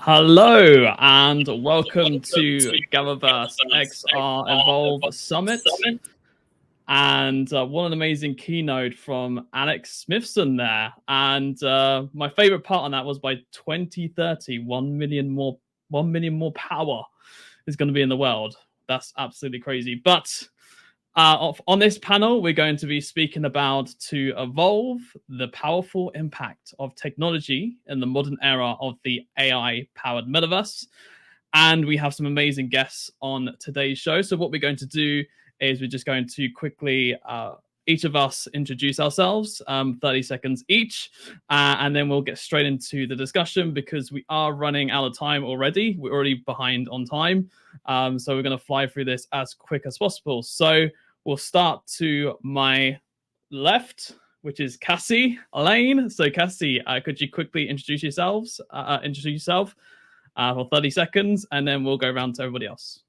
Hello and welcome to GatherVerse XREvolve Summit. And what an amazing keynote from Alex Smithson there. And my favorite part on that was by 2030, 1 million more power is going to be in the world. That's absolutely crazy. But on this panel, we're going to be speaking about to evolve the powerful impact of technology in the modern era of the AI-powered metaverse. And we have some amazing guests on today's show. So what we're going to do is we're just going to quickly, each of us introduce ourselves, 30 seconds each, and then we'll get straight into the discussion because we are running out of time already. We're already behind on time. So we're going to fly through this as quick as possible. So we'll start to my left, which is Cassie Lane. So Cassie, could you quickly introduce yourself for 30 seconds, and then we'll go around to everybody else.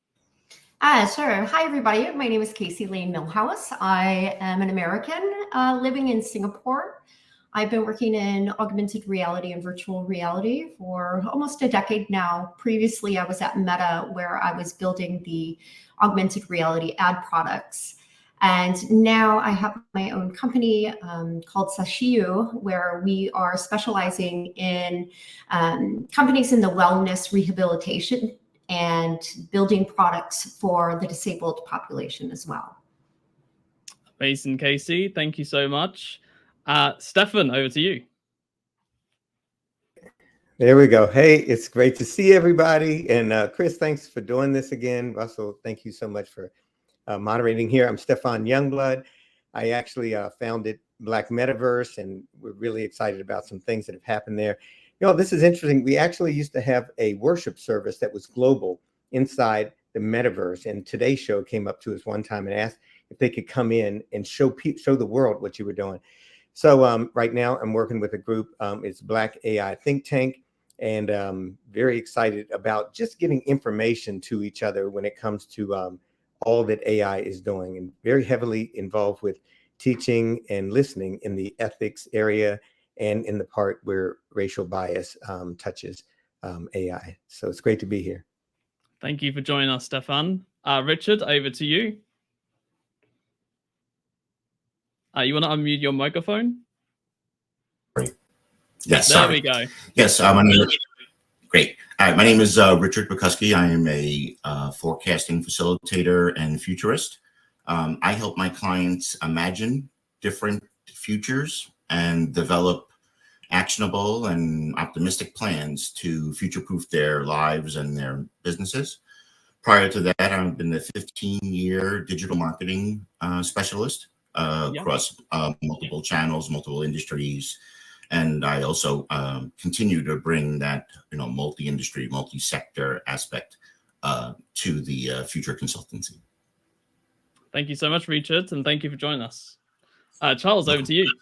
Sure. Hi, everybody. My name is Cassie Lane Millhouse. I am an American living in Singapore. I've been working in augmented reality and virtual reality for almost a decade now. Previously, I was at Meta, where I was building the augmented reality ad products. And now I have my own company called Sashiyu, where we are specializing in companies in the wellness rehabilitation and building products for the disabled population as well. Amazing, Casey. Thank you so much. Stefan, over to you. There we go. Hey, it's great to see everybody. And Chris, thanks for doing this again. Russell, thank you so much for moderating here. I'm Stefan Youngblood. I actually founded Black Metaverse, and we're really excited about some things that have happened there. You know, this is interesting. We actually used to have a worship service that was global inside the Metaverse. And today's show came up to us one time and asked if they could come in and show the world what you were doing. So right now I'm working with a group. It's Black AI Think Tank. And very excited about just getting information to each other when it comes to all that AI is doing, and very heavily involved with teaching and listening in the ethics area and in the part where racial bias touches AI. So it's great to be here. Thank you for joining us, Stefan. Richard, over to you. You want to unmute your microphone? Great. Yes. There we go. Yes. Great. All right. My name is Richard Bukowski. I am a forecasting facilitator and futurist. I help my clients imagine different futures and develop actionable and optimistic plans to future-proof their lives and their businesses. Prior to that, I've been a 15-year digital marketing specialist across multiple channels, multiple industries. And I also continue to bring that, multi-industry, multi-sector aspect to the future consultancy. Thank you so much, Richard, and thank you for joining us. Charles, over to you.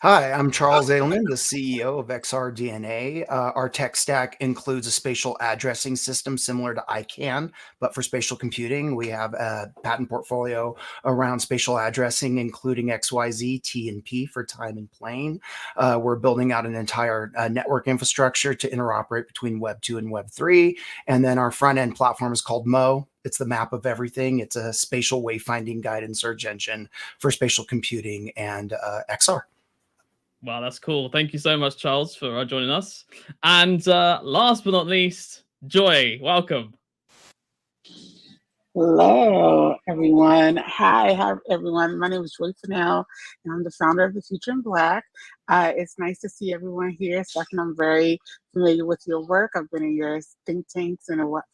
Hi, I'm Charles Ailman, the CEO of XRDNA. Our tech stack includes a spatial addressing system similar to ICANN, but for spatial computing. We have a patent portfolio around spatial addressing, including XYZ, T and P for time and plane. We're building out an entire network infrastructure to interoperate between Web 2 and Web 3. And then our front-end platform is called Mo. It's the map of everything. It's a spatial wayfinding guide and search engine for spatial computing and XR. Wow, that's cool. Thank you so much, Charles, for joining us. And last but not least, Joy, welcome. Hello, everyone. Hi, everyone. My name is Joy Fennell, and I'm the founder of The Future in Black. It's nice to see everyone here. Stefan, I'm very familiar with your work. I've been in your think tanks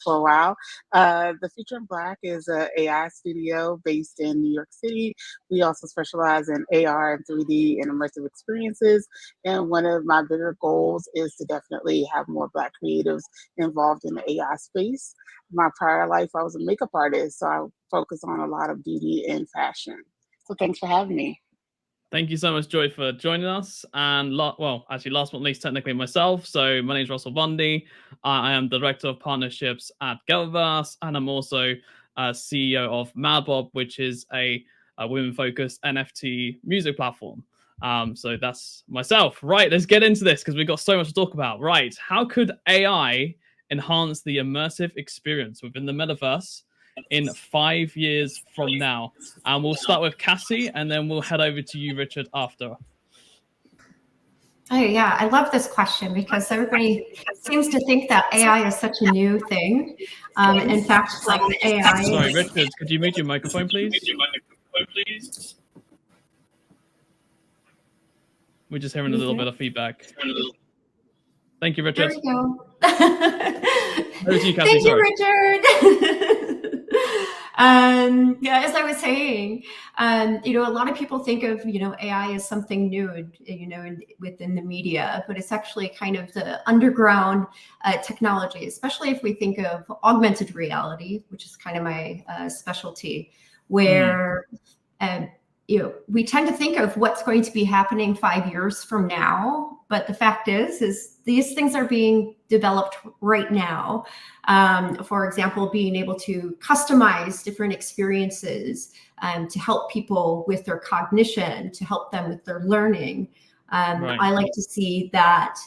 for a while. The Future in Black is an AI studio based in New York City. We also specialize in AR and 3D and immersive experiences. And one of my bigger goals is to definitely have more Black creatives involved in the AI space. My prior life, I was a makeup artist, so I focus on a lot of beauty and fashion. So thanks for having me. Thank you so much, Joy, for joining us. And last but not least, technically myself. So my name is Russell Bundy. I am Director of Partnerships at GatherVerse, and I'm also CEO of Madbob, which is a women-focused NFT music platform. So that's myself. Right, let's get into this because we've got so much to talk about. Right, how could AI enhance the immersive experience within the metaverse in 5 years from now? And we'll start with Cassie, and then we'll head over to you, Richard, after. Oh yeah, I love this question because everybody seems to think that AI is such a new thing. In fact, like AI. Sorry, Richard, could you mute your microphone, please? We're just hearing a little bit of feedback. Thank you, Richard. There we go. Over to you, Cassie, Thank sorry. you, Richard. Yeah, as I was saying, you know, a lot of people think of, you know, AI as something new, you know, within the media, but it's actually kind of the underground technology, especially if we think of augmented reality, which is kind of my specialty, where you know, we tend to think of what's going to be happening 5 years from now, but the fact is these things are being developed right now. For example, being able to customize different experiences to help people with their cognition, to help them with their learning. Right. I like to see that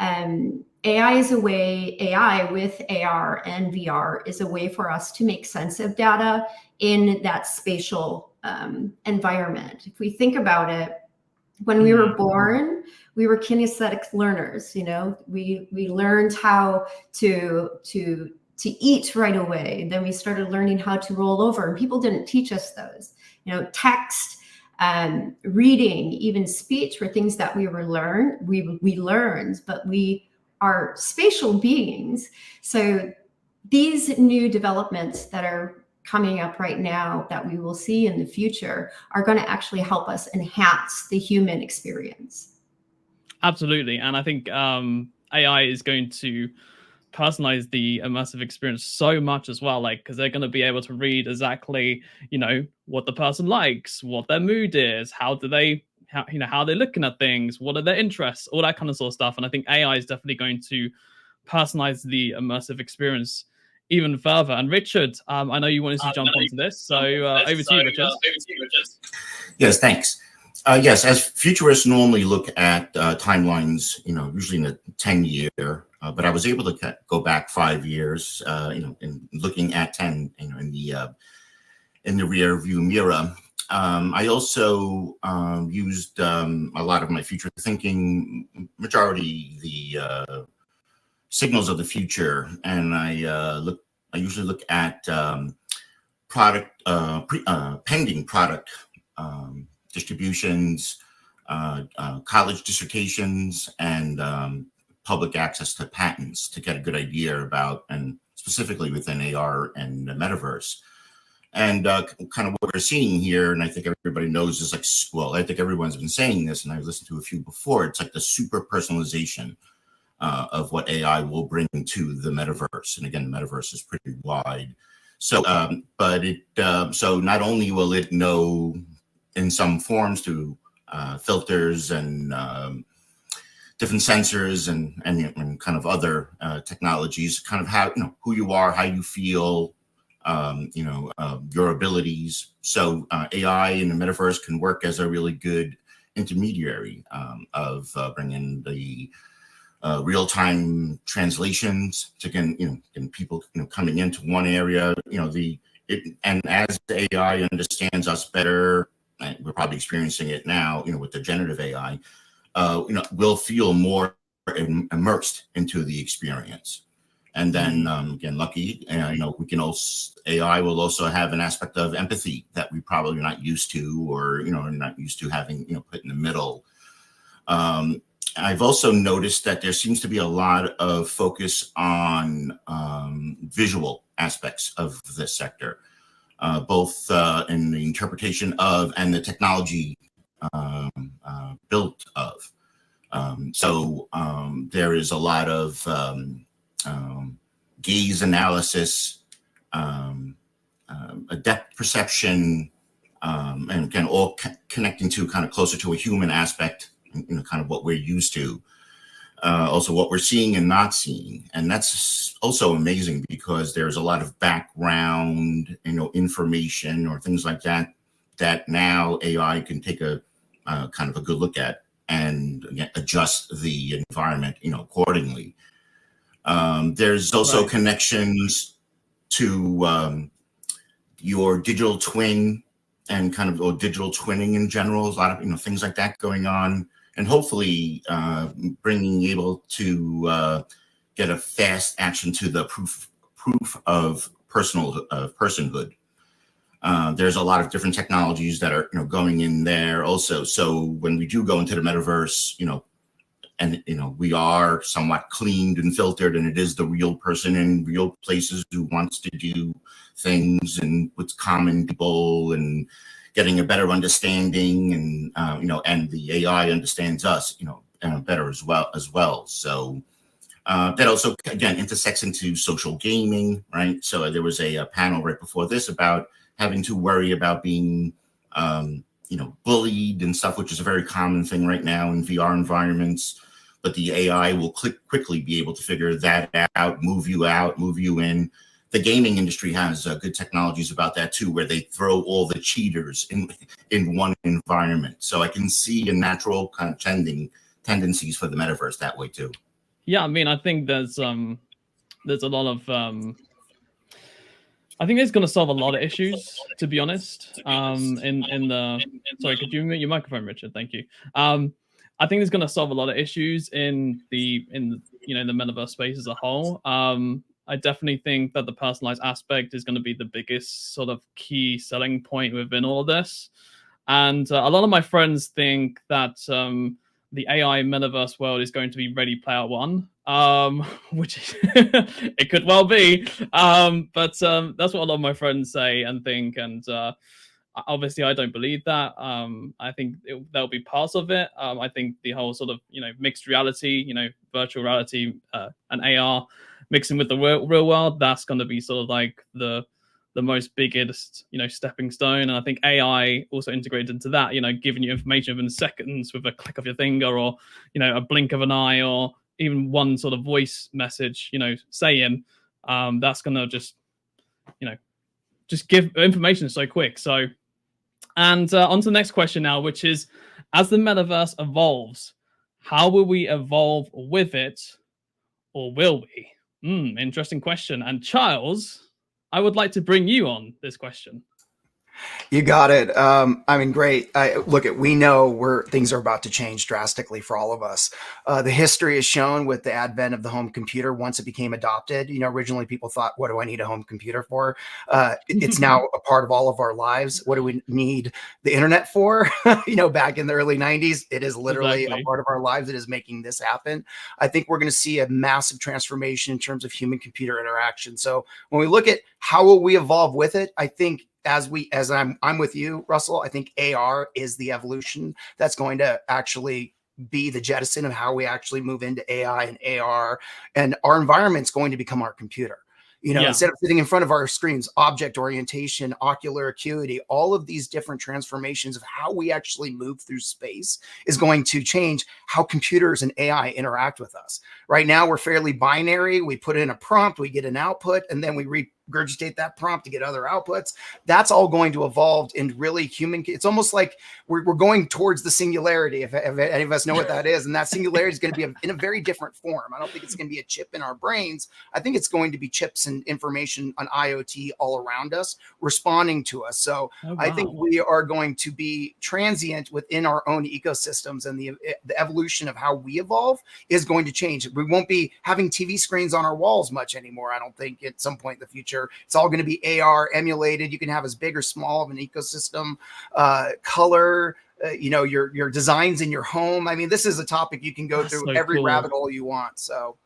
AI is a way, AI with AR and VR is a way for us to make sense of data in that spatial environment. If we think about it, when we were born, we were kinesthetic learners. You know, we learned how to eat right away. Then we started learning how to roll over, and people didn't teach us those. You know, text, reading, even speech were things that we learned, but we are spatial beings. So these new developments that are coming up right now that we will see in the future are going to actually help us enhance the human experience. Absolutely. And I think AI is going to personalize the immersive experience so much as well, like, because they're going to be able to read exactly, you know, what the person likes, what their mood is, how they're looking at things, what are their interests, all that kind of sort of stuff. And I think AI is definitely going to personalize the immersive experience even further. And Richard, I know you wanted to jump onto this, so over to you, Richard. Yes, thanks. Yes, as futurists normally look at timelines, you know, usually in a 10-year, but I was able to go back 5 years, you know, in looking at 10, you know, in the rear view mirror. I also used a lot of my future thinking, majority the signals of the future, and I usually look at pending product distributions, college dissertations, and public access to patents to get a good idea about, and specifically within AR and the metaverse. And kind of what we're seeing here, and I think everybody knows, is like, well, I think everyone's been saying this, and I've listened to a few before, it's like the super personalization of what AI will bring to the metaverse. And again, the metaverse is pretty wide. So, so not only will it know in some forms through filters and different sensors and kind of other technologies, kind of how, you know, who you are, how you feel, you know, your abilities. So AI in the metaverse can work as a really good intermediary of bringing the real-time translations to get people, you know, coming into one area, you know, and as AI understands us better, and we're probably experiencing it now, you know, with the generative AI, you know, we'll feel more immersed into the experience. And then again, lucky, you know, we can also, AI will also have an aspect of empathy that we probably are not used to, or, you know, not used to having, you know, put in the middle. I've also noticed that there seems to be a lot of focus on visual aspects of this sector, both in the interpretation of and the technology built of. So there is a lot of gaze analysis, a depth perception, and again, all connecting to kind of closer to a human aspect, you know, kind of what we're used to. Also what we're seeing and not seeing. And that's also amazing because there's a lot of background, you know, information or things like that, that now AI can take a kind of a good look at, and again, adjust the environment, accordingly. There's also connections to your digital twin and kind of or digital twinning in general. There's a lot of things like that going on, and hopefully being able to get a fast action to the proof of personhood. There's a lot of different technologies that are going in there also. So when we do go into the metaverse, and we are somewhat cleaned and filtered, and it is the real person in real places who wants to do things and with common people and getting a better understanding, and and the AI understands us better as well. So that also again intersects into social gaming, right? So there was a panel right before this about having to worry about being bullied and stuff, which is a very common thing right now in VR environments. But the AI will quickly be able to figure that out, move you in. The gaming industry has good technologies about that too, where they throw all the cheaters in one environment. So I can see a natural kind of tendencies for the metaverse that way too. Yeah, I mean, I think there's a lot of I think it's going to solve a lot of issues, to be honest. Sorry, could you mute your microphone, Richard? Thank you. I think it's going to solve a lot of issues in the metaverse space as a whole. I definitely think that the personalized aspect is going to be the biggest sort of key selling point within all of this. And a lot of my friends think that the AI metaverse world is going to be Ready Player One, which it could well be. But that's what a lot of my friends say and think. And obviously, I don't believe that. I think there'll be parts of it. I think the whole sort of mixed reality, virtual reality and AR mixing with the real world, that's going to be sort of like the most biggest stepping stone. And I think AI also integrated into that, giving you information within seconds with a click of your finger, or a blink of an eye, or even one sort of voice message saying that's going to just give information so quick. So and on to the next question now, which is, as the metaverse evolves, how will we evolve with it, or will we? Interesting question. And Charles, I would like to bring you on this question. You got it. I mean, great. We know things are about to change drastically for all of us. The history is shown with the advent of the home computer. Once it became adopted, originally people thought, what do I need a home computer for? It's now a part of all of our lives. What do we need the internet for? Back in the early 90s, it is literally a part of our lives. It is making this happen. I think we're going to see a massive transformation in terms of human computer interaction. So when we look at how will we evolve with it, I think I'm with you, Russell. I think AR is the evolution that's going to actually be the jettison of how we actually move into AI and AR, and our environment's going to become our computer. Instead of sitting in front of our screens, object orientation, ocular acuity, all of these different transformations of how we actually move through space is going to change how computers and AI interact with us. Right now, we're fairly binary. We put in a prompt, we get an output, and then we regurgitate that prompt to get other outputs. That's all going to evolve in really human. It's almost like we're going towards the singularity, if any of us know what that is. And that singularity is going to be in a very different form. I don't think it's going to be a chip in our brains. I think it's going to be chips and information on IoT all around us, responding to us. So I think we are going to be transient within our own ecosystems, and the evolution of how we evolve is going to change. We won't be having TV screens on our walls much anymore. I don't think at some point in the future. It's all going to be AR emulated. You can have as big or small of an ecosystem, color, your designs in your home. I mean, this is a topic you can go through every rabbit hole you want. So,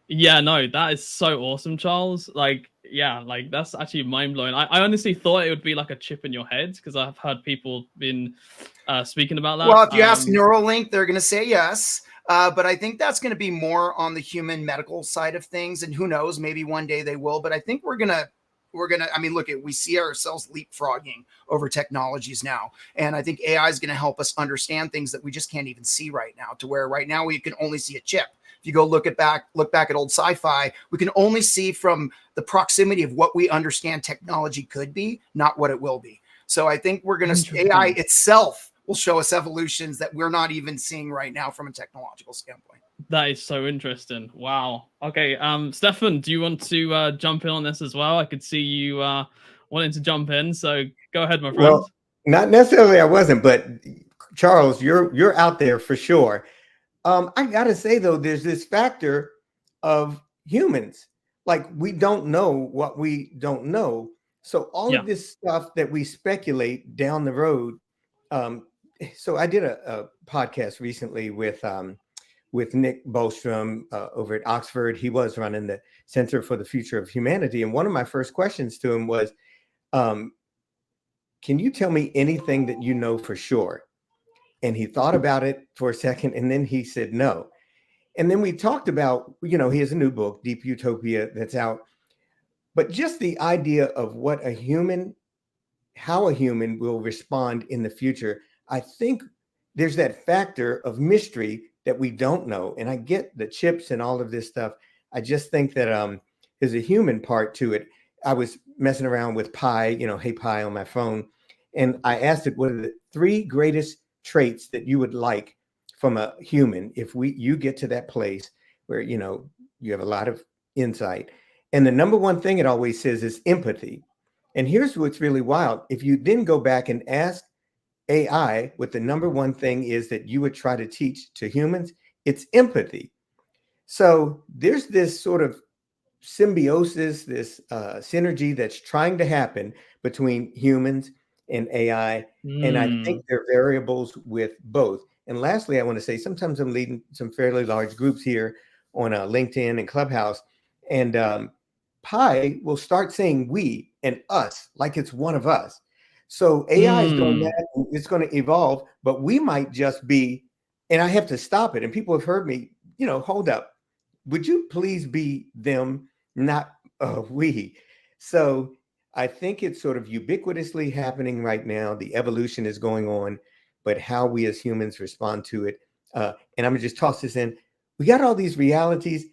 yeah, no, that is so awesome, Charles. That's actually mind blowing. I honestly thought it would be like a chip in your head, because I've heard people been speaking about that. Well, if you ask Neuralink, they're going to say yes. But I think that's going to be more on the human medical side of things. And who knows, maybe one day they will. But I think we see ourselves leapfrogging over technologies now. And I think AI is going to help us understand things that we just can't even see right now, to where right now we can only see a chip. If you go look back at old sci-fi, we can only see from the proximity of what we understand technology could be, not what it will be. So I think we're going to, AI itself will show us evolutions that we're not even seeing right now from a technological standpoint. That is so interesting. Wow. Okay, Stefan, do you want to jump in on this as well? I could see you wanting to jump in, so go ahead, my friend. Well, not necessarily I wasn't, but Charles, you're out there for sure. I gotta say though, there's this factor of humans. Like we don't know what we don't know. So all of this stuff that we speculate down the road. So I did a podcast recently with Nick Bostrom over at Oxford. He was running the Center for the Future of Humanity. And one of my first questions to him was, can you tell me anything that you know for sure? And he thought about it for a second, and then he said no. And then we talked about, he has a new book, Deep Utopia, that's out. But just the idea of how a human will respond in the future, I think there's that factor of mystery that we don't know. And I get the chips and all of this stuff. I just think that there's a human part to it. I was messing around with Pi, Hey Pi on my phone. And I asked it, what are the 3 greatest traits that you would like from a human if you get to that place where, you have a lot of insight. And the number one thing it always says is empathy. And here's what's really wild. If you then go back and ask AI what the number one thing is that you would try to teach to humans, it's empathy. So there's this sort of symbiosis, this synergy that's trying to happen between humans and AI. And I think there are variables with both. And lastly, I want to say sometimes I'm leading some fairly large groups here on LinkedIn and Clubhouse. And Pi will start saying we and us like it's one of us. So AI is doing that. It's going to evolve, but we might just be, and I have to stop it. And people have heard me, hold up. Would you please be them, not we? So I think it's sort of ubiquitously happening right now. The evolution is going on, but how we as humans respond to it. And I'm gonna just toss this in. We got all these realities.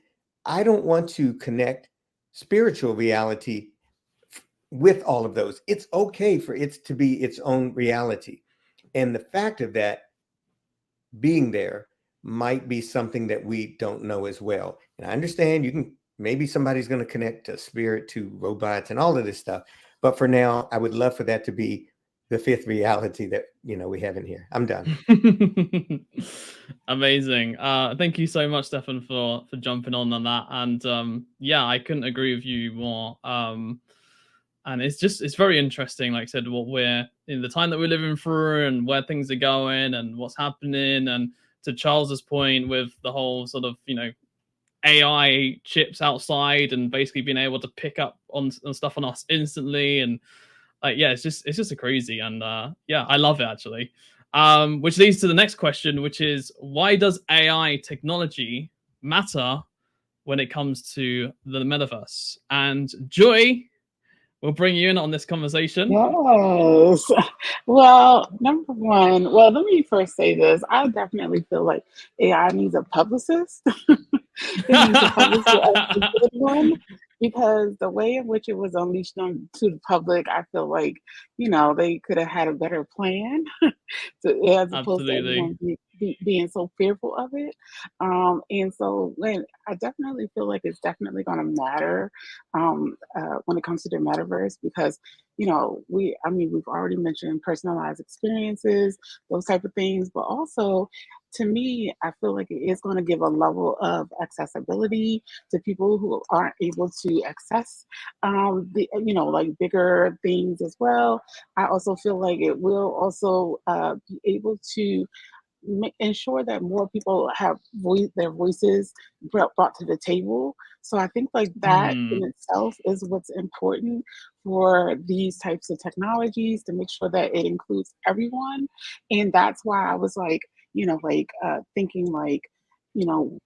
I don't want to connect spiritual reality with all of those. It's okay for it to be its own reality. And the fact of that being there might be something that we don't know as well. And I understand maybe somebody's going to connect to spirit, to robots and all of this stuff. But for now, I would love for that to be the 5th reality that, we have in here. I'm done. Amazing. Thank you so much, Stefan, for jumping on that. And I couldn't agree with you more. And it's very interesting, like I said, what we're in the time that we're living through and where things are going and what's happening. And to Charles's point with the whole sort of, AI chips outside and basically being able to pick up on stuff on us instantly. And it's just a crazy. And I love it actually. Which leads to the next question, which is, why does AI technology matter when it comes to the metaverse? And Joy, we'll bring you in on this conversation. Yes. Well, number one, let me first say this. I definitely feel like AI needs a publicist. It needs a publicist, a good one, because the way in which it was unleashed to the public, I feel like, they could have had a better plan as opposed to everyone being so fearful of it. And so I definitely feel like it's definitely going to matter when it comes to the metaverse, because we've already mentioned personalized experiences, those type of things, but also to me, I feel like it is going to give a level of accessibility to people who aren't able to access like bigger things as well. I also feel like it will also be able to ensure that more people have their voices brought to the table. So I think like that in itself is what's important for these types of technologies, to make sure that it includes everyone. And that's why I was like, thinking like,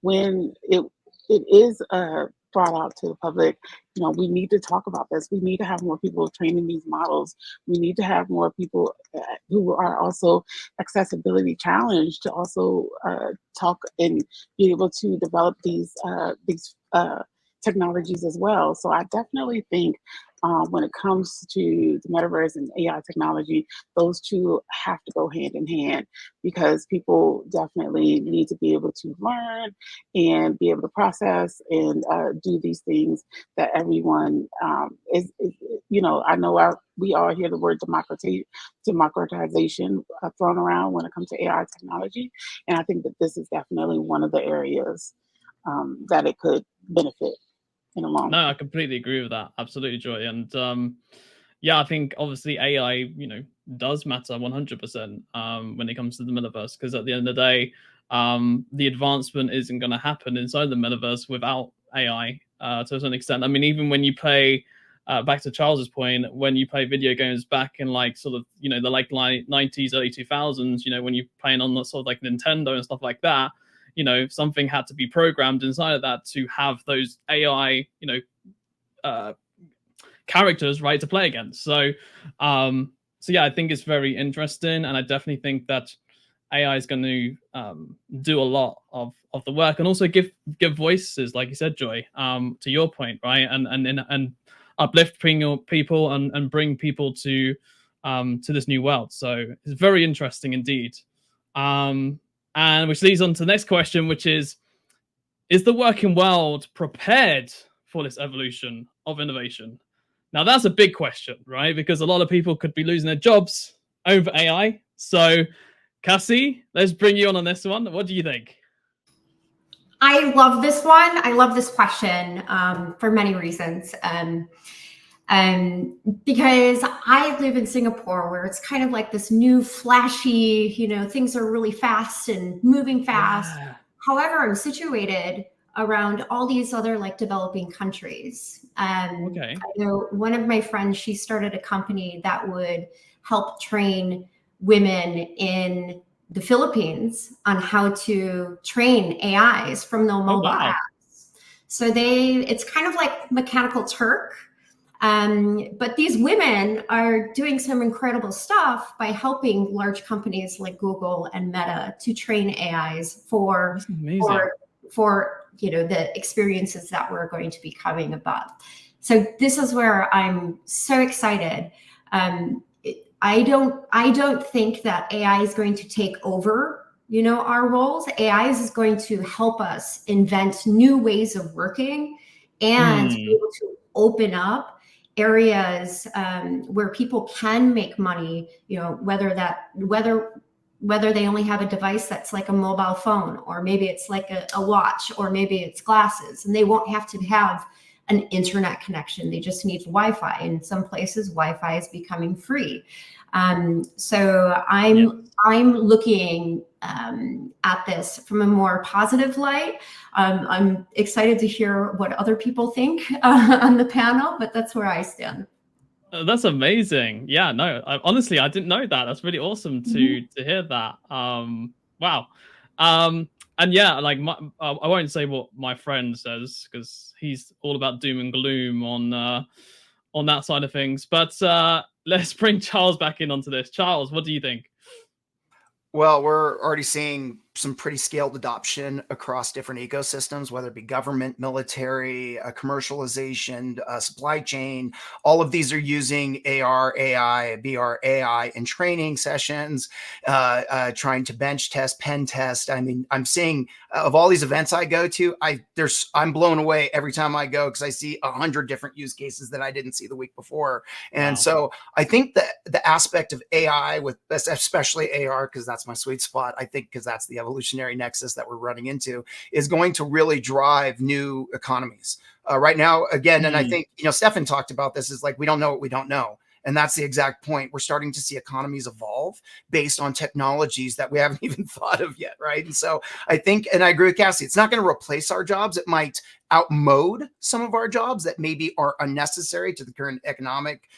when it is brought out to the public, we need to talk about this. We need to have more people training these models. We need to have more people who are also accessibility challenged to also talk and be able to develop these technologies as well. So I definitely think when it comes to the metaverse and AI technology, those two have to go hand in hand, because people definitely need to be able to learn and be able to process and do these things that everyone is I know we all hear the word democratization thrown around when it comes to AI technology. And I think that this is definitely one of the areas that it could benefit in the long No, I completely agree with that. Absolutely, Joy. And yeah, I think obviously AI, does matter 100% when it comes to the metaverse, because at the end of the day, the advancement isn't going to happen inside the metaverse without AI to a certain extent. I mean, even when you play, back to Charles's point, when you play video games back in like sort of, the like 90s, early 2000s, when you're playing on the sort of like Nintendo and stuff like that, something had to be programmed inside of that to have those AI, characters, right, to play against. So yeah, I think it's very interesting, and I definitely think that AI is going to do a lot of the work, and also give voices, like you said, Joy, to your point, right, and uplift people and bring people to this new world. So it's very interesting indeed. And which leads on to the next question, which is the working world prepared for this evolution of innovation? Now, that's a big question, right? Because a lot of people could be losing their jobs over AI. So, Cassie, let's bring you on this one. What do you think? I love this one. I love this question for many reasons. Because I live in Singapore, where it's kind of like this new flashy, things are really fast and moving fast. Yeah. However, I'm situated around all these other like developing countries. Okay. I know one of my friends, she started a company that would help train women in the Philippines on how to train AIs from their mobile apps. So it's kind of like Mechanical Turk. But these women are doing some incredible stuff by helping large companies like Google and Meta to train AIs for the experiences that we're going to be coming above. So this is where I'm so excited. I don't think that AI is going to take over, our roles. AI is going to help us invent new ways of working and be able to open up areas where people can make money, whether they only have a device that's like a mobile phone, or maybe it's like a watch, or maybe it's glasses, and they won't have to have an internet connection. They just need Wi-Fi. In some places, Wi-Fi is becoming free. So I'm looking at this from a more positive light. I'm excited to hear what other people think on the panel, but that's where I stand. That's amazing. Yeah, no, honestly, I didn't know that. That's really awesome to hear that. Wow. And yeah, like I won't say what my friend says, because he's all about doom and gloom on that side of things. But let's bring Charles back in onto this. Charles, what do you think? Well, we're already seeing some pretty scaled adoption across different ecosystems, whether it be government, military, commercialization, supply chain. All of these are using AR, AI, VR, AI in training sessions, trying to bench test, pen test. I mean, I'm seeing of all these events I go to, I'm blown away every time I go, because I see 100 different use cases that I didn't see the week before. And so I think that the aspect of AI, with especially AR, because that's my sweet spot, I think, because that's the evolutionary nexus that we're running into, is going to really drive new economies right now. Again, and I think, Stefan talked about this, is like, we don't know what we don't know. And that's the exact point. We're starting to see economies evolve based on technologies that we haven't even thought of yet, right? And so I think, and I agree with Cassie, it's not going to replace our jobs. It might outmode some of our jobs that maybe are unnecessary to the current economic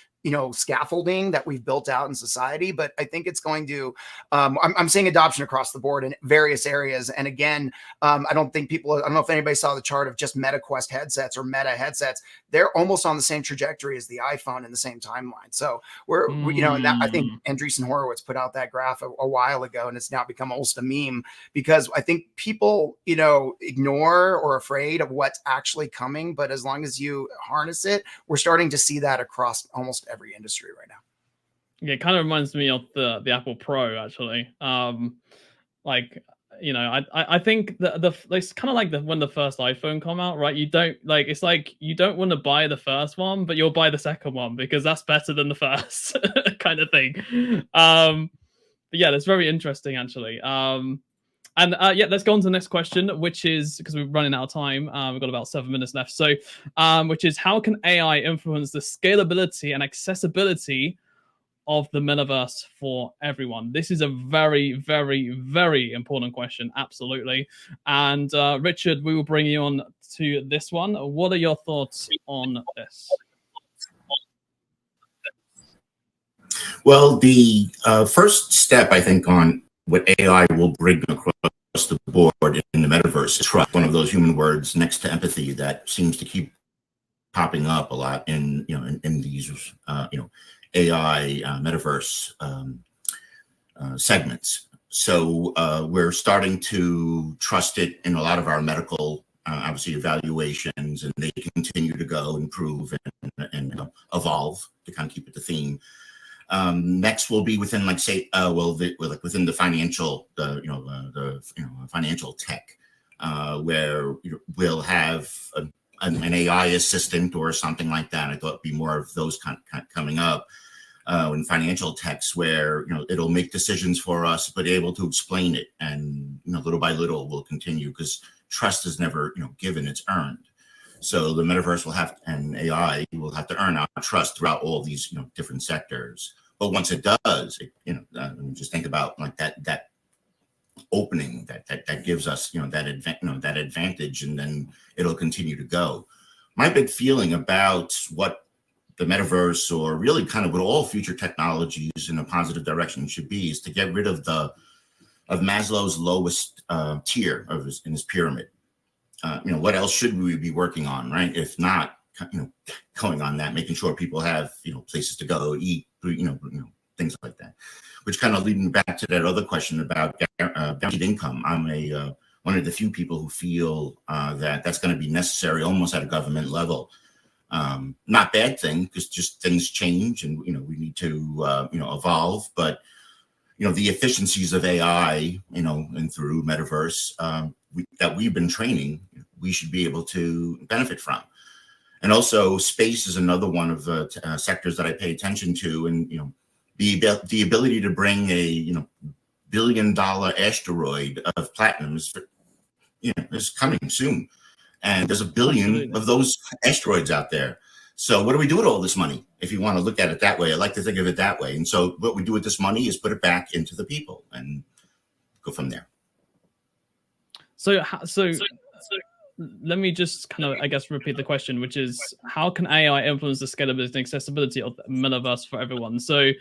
scaffolding that we've built out in society, but I think it's going to, I'm seeing adoption across the board in various areas. And again, I don't know if anybody saw the chart of just MetaQuest headsets or Meta headsets. They're almost on the same trajectory as the iPhone in the same timeline. So and that, I think Andreessen Horowitz put out that graph a while ago, and it's now become almost a meme, because I think people, ignore or afraid of what's actually coming. But as long as you harness it, we're starting to see that across almost every industry right now. Yeah, it kind of reminds me of the Apple Pro, actually. I think it's kind of like when the first iPhone come out, right? You don't it's like you don't want to buy the first one, but you'll buy the second one because that's better than the first kind of thing. But yeah, that's very interesting, actually. Let's go on to the next question, which is, because we're running out of time, we've got about 7 minutes left. So, which is, how can AI influence the scalability and accessibility of the metaverse for everyone? This is a very, very, very important question. Absolutely. And Richard, we will bring you on to this one. What are your thoughts on this? Well, the first step, I think, on what AI will bring across the board in the metaverse is trust, one of those human words next to empathy that seems to keep popping up a lot in these AI metaverse segments. So we're starting to trust it in a lot of our medical obviously evaluations, and they continue to go improve and evolve to kind of keep it the theme. Next will be within, within the financial, financial tech, where we'll have an AI assistant or something like that. I thought it'd be more of those kind coming up in financial techs, where it'll make decisions for us, but able to explain it, and little by little we'll continue, because trust is never given; it's earned. So the metaverse will have, and AI will have to earn our trust throughout all these different sectors. But once it does, just think about that opening that gives us that advantage, and then it'll continue to go. My big feeling about what the metaverse, or really kind of what all future technologies in a positive direction should be, is to get rid of Maslow's lowest tier in his pyramid. What else should we be working on, right? If not, going on that, making sure people have places to go, eat, things like that. Which kind of leading back to that other question about guaranteed income. I'm one of the few people who feel that that's going to be necessary almost at a government level. Not bad thing, because just things change, and we need to evolve. But the efficiencies of AI, and through metaverse that we've been training, we should be able to benefit from. And also, space is another one of the sectors that I pay attention to, and the ability to bring a $1 billion asteroid of platinum is coming soon, and there's 1 billion of those asteroids out there. So what do we do with all this money? If you want to look at it that way, I like to think of it that way. And so what we do with this money is put it back into the people and go from there. So let me just kind of, I guguess, repeat the question, which is, how can AI influence the scalability and accessibility of the metaverse for everyone? So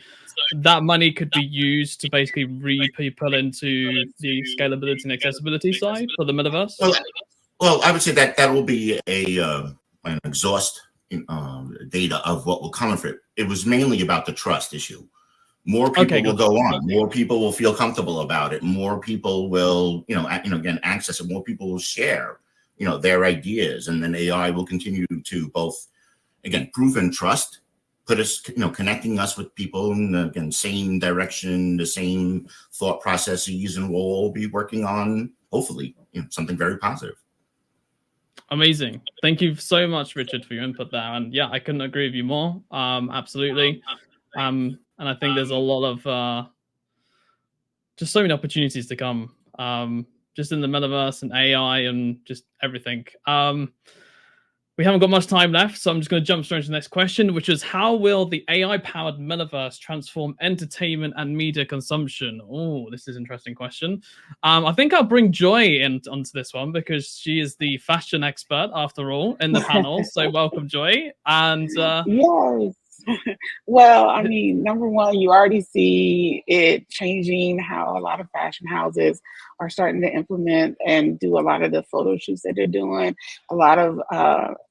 that money could be used to basically re-people into the scalability and accessibility side for the metaverse? Well, I would say that will be an exhaust data of what will come of it. It was mainly about the trust issue. More people will go on. More people will feel comfortable about it. More people will, again, access it. More people will share their ideas, and then AI will continue to both, again, prove and trust, put us, connecting us with people in the, again, same direction, the same thought processes, and we'll all be working on, hopefully, something very positive. Amazing. Thank you so much, Richard, for your input there. And yeah, I couldn't agree with you more. Absolutely. And I think there's a lot of just so many opportunities to come. Just in the metaverse and AI and just everything. We haven't got much time left, so I'm just going to jump straight to the next question, which is, how will the AI-powered metaverse transform entertainment and media consumption? Oh, this is an interesting question. I think I'll bring Joy onto this one, because she is the fashion expert, after all, in the panel. So welcome, Joy. And yes. Well, I mean, number one, you already see it changing how a lot of fashion houses are starting to implement and do a lot of the photo shoots that they're doing, a lot of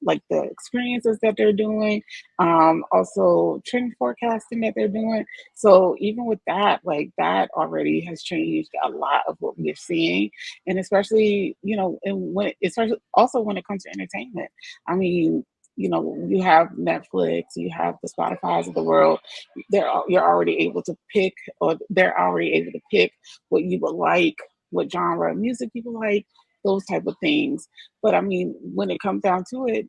like the experiences that they're doing, also trend forecasting that they're doing. So even with that, like that already has changed a lot of what we're seeing, and especially and when especially also when it comes to entertainment. I mean, you have Netflix, you have the Spotify's of the world. You're already able to pick, or they're already able to pick what you would like, what genre of music you would like, those type of things. But I mean, when it comes down to it,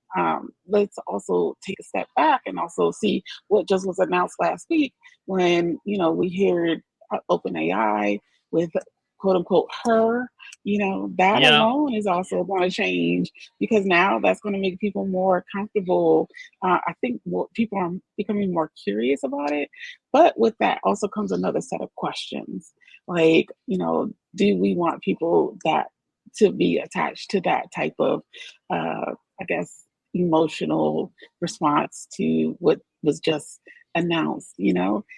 let's also take a step back and also see what just was announced last week when we heard OpenAI with quote unquote her. That Yeah. alone is also going to change because now that's going to make people more comfortable. I think more people are becoming more curious about it. But with that also comes another set of questions. Like, do we want people that to be attached to that type of, I guess, emotional response to what was just announced,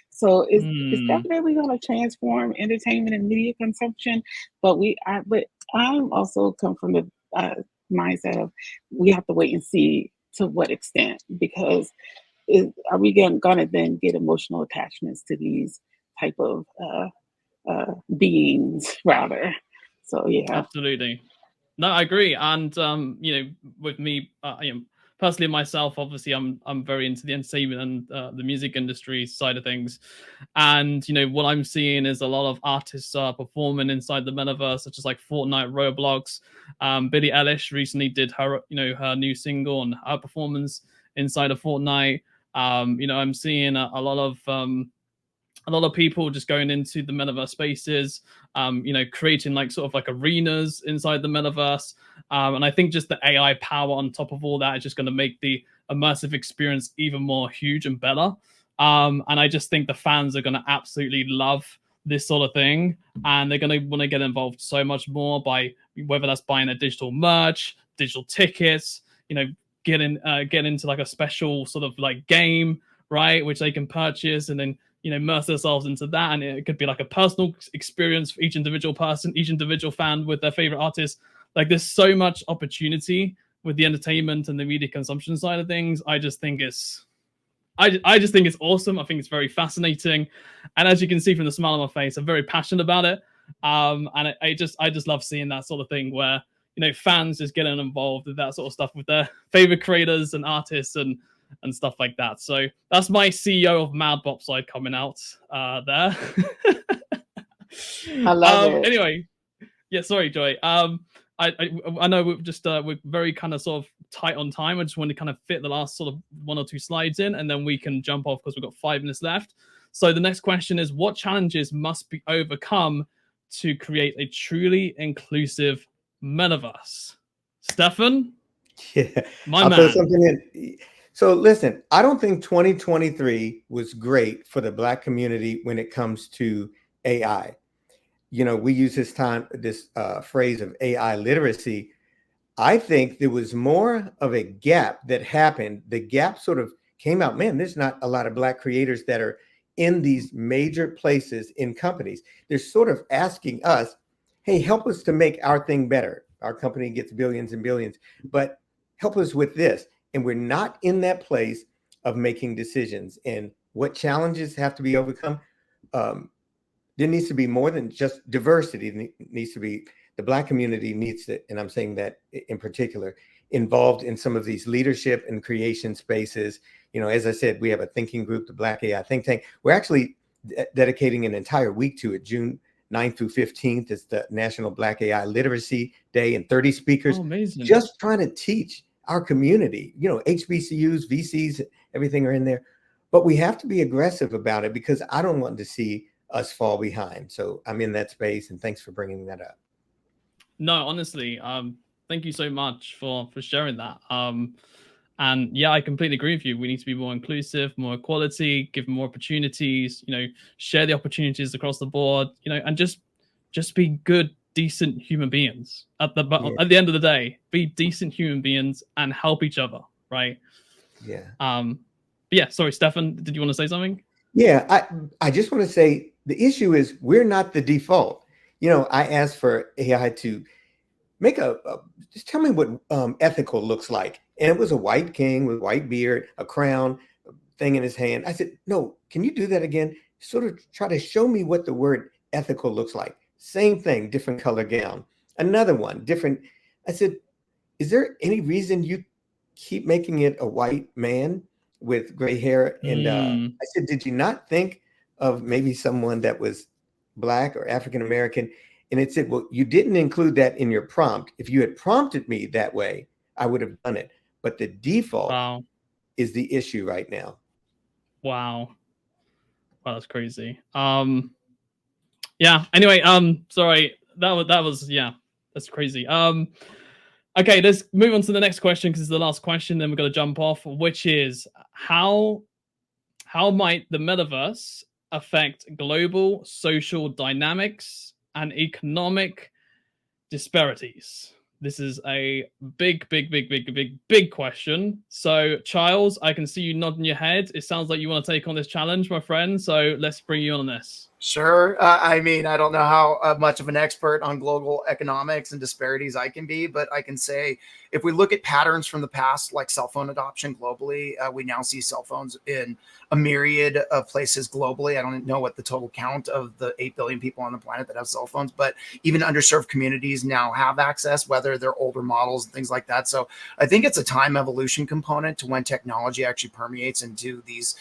So it's definitely going to transform entertainment and media consumption. But I'm also come from the mindset of we have to wait and see to what extent, because are we going to then get emotional attachments to these type of beings rather? So yeah. Absolutely. No, I agree. And with me, personally myself, obviously, I'm very into the entertainment and the music industry side of things. And what I'm seeing is a lot of artists performing inside the metaverse, such as like Fortnite, Roblox. Billie Eilish recently did her her new single and her performance inside of Fortnite. I'm seeing a lot of people just going into the metaverse spaces, creating like sort of like arenas inside the metaverse. And I think just the AI power on top of all that is just going to make the immersive experience even more huge and better. And I just think the fans are going to absolutely love this sort of thing. And they're going to want to get involved so much more by whether that's buying a digital merch, digital tickets, get into like a special sort of like game, right, which they can purchase and then immerse themselves into that. And it could be like a personal experience for each individual person, each individual fan with their favorite artist. Like there's so much opportunity with the entertainment and the media consumption side of things. I just think it's awesome. I think it's very fascinating. And as you can see from the smile on my face, I'm very passionate about it. And I just love seeing that sort of thing where, fans just getting involved with that sort of stuff with their favorite creators and artists and stuff like that. So that's my CEO of Madbop side coming out there. I love it. Anyway, yeah, sorry, Joy. I know we're very kind of sort of tight on time. I just want to kind of fit the last sort of one or two slides in, and then we can jump off because we've got 5 minutes left. So the next question is, what challenges must be overcome to create a truly inclusive metaverse? Stefan? Yeah, My I'll man. throw something in. So listen, I don't think 2023 was great for the Black community when it comes to AI. We use this phrase of AI literacy. I think there was more of a gap that happened. The gap sort of came out, man, there's not a lot of Black creators that are in these major places in companies. They're sort of asking us, hey, help us to make our thing better. Our company gets billions and billions, but help us with this. And we're not in that place of making decisions. And what challenges have to be overcome? There needs to be more than just diversity. It needs to be the Black community needs to, and I'm saying that in particular, involved in some of these leadership and creation spaces. As I said, we have a thinking group, the Black AI Think Tank. We're actually dedicating an entire week to it. June 9th through 15th is the National Black AI Literacy Day, and 30 speakers just trying to teach our community. HBCUs, VCs, everything are in there. But we have to be aggressive about it because I don't want to see us fall behind. So I'm in that space, and thanks for bringing that up. No, honestly, thank you so much for sharing that. And yeah, I completely agree with you. We need to be more inclusive, more equality, give more opportunities, share the opportunities across the board, and just be good, decent human beings at the end of the day. Be decent human beings and help each other, right? Yeah. yeah, sorry, Stefan, did you want to say something? Yeah, I just want to say the issue is we're not the default. You know, I asked for AI to make just tell me what ethical looks like. And it was a white king with white beard, a crown, a thing in his hand. I said, no, can you do that again? Sort of try to show me what the word ethical looks like. Same thing, different color gown. Another one, different. I said, is there any reason you keep making it a white man with gray hair? And I said, did you not think of maybe someone that was Black or African American? And it said, well, you didn't include that in your prompt. If you had prompted me that way, I would have done it. But the default is the issue right now. Wow, that's crazy. Yeah. Anyway, sorry. That was yeah, that's crazy. Okay, let's move on to the next question because it's the last question. Then we're gonna jump off, which is how might the metaverse affect global social dynamics and economic disparities? This is a big question. So, Charles, I can see you nodding your head. It sounds like you want to take on this challenge, my friend. So let's bring you on this. Sure. I mean, I don't know how much of an expert on global economics and disparities I can be, but I can say if we look at patterns from the past, like cell phone adoption globally, we now see cell phones in a myriad of places globally. I don't know what the total count of the 8 billion people on the planet that have cell phones, but even underserved communities now have access, whether they're older models and things like that. So I think it's a time evolution component to when technology actually permeates into these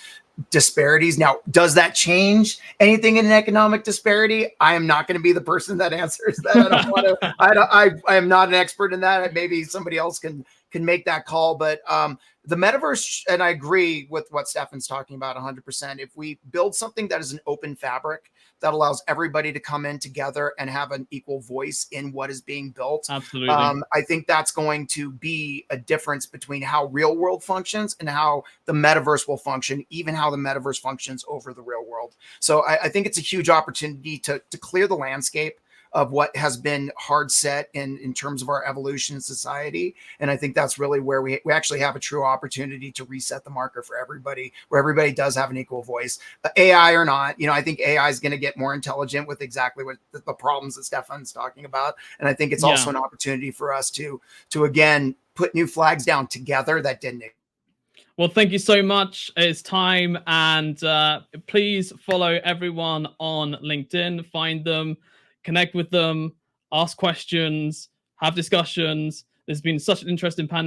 disparities. Now, does that change anything in an economic disparity? I am not going to be the person that answers that. I don't want to. I am not an expert in that. Maybe somebody else can make that call. But the metaverse, and I agree with what Stefan's talking about 100%. If we build something that is an open fabric that allows everybody to come in together and have an equal voice in what is being built, absolutely, I think that's going to be a difference between how real world functions and how the metaverse will function, even how the metaverse functions over the real world. So I think it's a huge opportunity to clear the landscape of what has been hard set in terms of our evolution in society. And I think that's really where we actually have a true opportunity to reset the marker for everybody, where everybody does have an equal voice, AI or not. You know, I think AI is going to get more intelligent with exactly what the problems that Stefan's talking about. And I think it's also an opportunity for us to again, put new flags down together that didn't exist. Well, thank you so much. It's time. And please follow everyone on LinkedIn, find them, connect with them, ask questions, have discussions. There's been such an interesting panel.